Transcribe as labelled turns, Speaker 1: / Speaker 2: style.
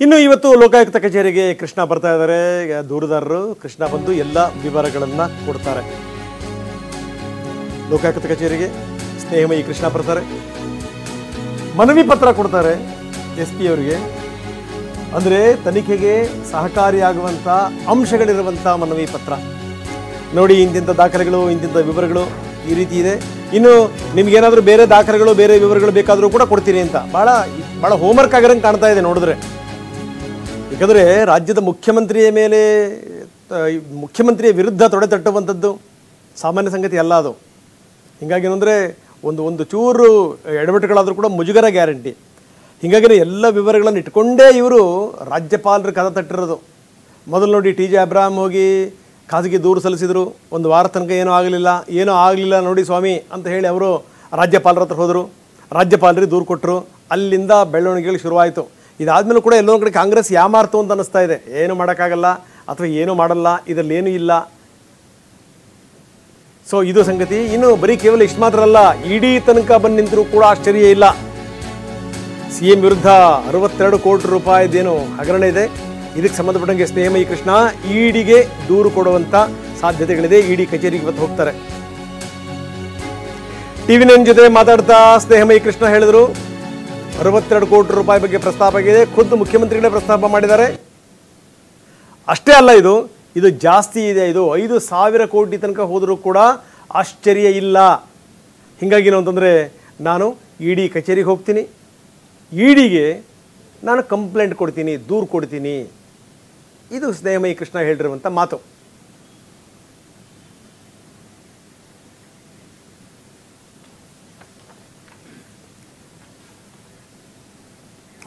Speaker 1: ಇನ್ನು ಇವತ್ತು ಲೋಕಾಯುಕ್ತ ಕಚೇರಿಗೆ ಕೃಷ್ಣ ಬರ್ತಾ ಇದ್ದಾರೆ. ದೂರುದಾರರು ಕೃಷ್ಣ ಬಂದು ಎಲ್ಲ ವಿವರಗಳನ್ನು ಕೊಡ್ತಾರೆ. ಲೋಕಾಯುಕ್ತ ಕಚೇರಿಗೆ ಸ್ನೇಹಮಯಿ ಕೃಷ್ಣ ಬರ್ತಾರೆ, ಮನವಿ ಪತ್ರ ಕೊಡ್ತಾರೆ SP ಅವರಿಗೆ. ಅಂದರೆ ತನಿಖೆಗೆ ಸಹಕಾರಿಯಾಗುವಂಥ ಅಂಶಗಳಿರುವಂಥ ಮನವಿ ಪತ್ರ. ನೋಡಿ, ಇಂತಿಂಥ ದಾಖಲೆಗಳು, ಇಂತಿಂಥ ವಿವರಗಳು ಈ ರೀತಿ ಇದೆ. ಇನ್ನು ನಿಮ್ಗೇನಾದರೂ ಬೇರೆ ದಾಖಲೆಗಳು, ಬೇರೆ ವಿವರಗಳು ಬೇಕಾದರೂ ಕೂಡ ಕೊಡ್ತೀನಿ ಅಂತ ಭಾಳ ಹೋಮ್ವರ್ಕ್ ಆಗಿರೋಂಗೆ ಕಾಣ್ತಾ ಇದೆ ನೋಡಿದ್ರೆ. ಯಾಕಂದರೆ ರಾಜ್ಯದ ಮುಖ್ಯಮಂತ್ರಿಯ ಮೇಲೆ, ಮುಖ್ಯಮಂತ್ರಿಯ ವಿರುದ್ಧ ತೊಡೆ ತಟ್ಟುವಂಥದ್ದು ಸಾಮಾನ್ಯ ಸಂಗತಿ ಅಲ್ಲ ಅದು. ಹೀಗಾಗಿ ಏನಂದರೆ ಒಂದು ಚೂರು ಎಡವಟ್ಟುಗಳಾದರೂ ಕೂಡ ಮುಜುಗರ ಗ್ಯಾರಂಟಿ. ಹೀಗಾಗಿ ಎಲ್ಲ ವಿವರಗಳನ್ನು ಇಟ್ಕೊಂಡೇ ಇವರು ರಾಜ್ಯಪಾಲರು ಕದ ತಟ್ಟಿರೋದು. ಮೊದಲು ನೋಡಿ, TJ ಅಬ್ರಾಹಂ ಹೋಗಿ ಖಾಸಗಿ ದೂರು ಸಲ್ಲಿಸಿದರು. ಒಂದು ವಾರ ತನಕ ಏನೂ ಆಗಲಿಲ್ಲ ನೋಡಿ ಸ್ವಾಮಿ ಅಂತ ಹೇಳಿ ಅವರು ರಾಜ್ಯಪಾಲರ ಹತ್ರ ಹೋದರು. ರಾಜ್ಯಪಾಲರಿಗೆ ದೂರು ಕೊಟ್ಟರು. ಅಲ್ಲಿಂದ ಬೆಳವಣಿಗೆಗಳು ಶುರುವಾಯಿತು. ಇದಾದಮೇಲೂ ಕೂಡ ಎಲ್ಲೊಂದು ಕಡೆ ಕಾಂಗ್ರೆಸ್ ಯಾಮಾರ್ತು ಅಂತ ಅನ್ನಿಸ್ತಾ ಇದೆ. ಏನು ಮಾಡೋಕ್ಕಾಗಲ್ಲ ಅಥವಾ ಏನೂ ಮಾಡಲ್ಲ, ಇದರಲ್ಲಿ ಏನೂ ಇಲ್ಲ. ಸೊ ಇದು ಸಂಗತಿ. ಇನ್ನು ಬರೀ ಕೇವಲ ಇಷ್ಟು ಮಾತ್ರ ಅಲ್ಲ, ಇಡೀ ತನಕ ಬಂದು ನಿಂತರೂ ಕೂಡ ಆಶ್ಚರ್ಯ ಇಲ್ಲ. CM ವಿರುದ್ಧ 62 ಕೋಟಿ ರೂಪಾಯಿದೇನು ಹಗರಣ ಇದೆ. ಇದಕ್ಕೆ ಸಂಬಂಧಪಟ್ಟಂಗೆ ಸ್ನೇಹಮಯಿ ಕೃಷ್ಣ ಇಡಿಗೆ ದೂರು ಕೊಡುವಂಥ ಸಾಧ್ಯತೆಗಳಿದೆ. ಇಡಿ ಕಚೇರಿಗೆ ಇವತ್ತು ಹೋಗ್ತಾರೆ. TV9 ಜೊತೆ ಮಾತಾಡ್ತಾ ಸ್ನೇಹಮಯಿ ಕೃಷ್ಣ ಹೇಳಿದರು, 62 ಕೋಟಿ ರೂಪಾಯಿ ಬಗ್ಗೆ ಪ್ರಸ್ತಾಪ ಆಗಿದೆ. ಖುದ್ದು ಮುಖ್ಯಮಂತ್ರಿಗಳೇ ಪ್ರಸ್ತಾಪ ಮಾಡಿದ್ದಾರೆ. ಅಷ್ಟೇ ಅಲ್ಲ, ಇದು ಜಾಸ್ತಿ ಇದೆ. ಇದು 5,000 ಕೋಟಿ ತನಕ ಹೋದರೂ ಕೂಡ ಆಶ್ಚರ್ಯ ಇಲ್ಲ. ಹೀಗಾಗಿ ಏನು ಅಂತಂದರೆ, ನಾನು ಇಡಿ ಕಚೇರಿಗೆ ಹೋಗ್ತೀನಿ, ಇಡಿಗೆ ನಾನು ಕಂಪ್ಲೇಂಟ್ ಕೊಡ್ತೀನಿ, ದೂರು ಕೊಡ್ತೀನಿ. ಇದು ಸ್ನೇಹಮಯಿ ಕೃಷ್ಣ ಹೇಳಿರುವಂಥ ಮಾತು.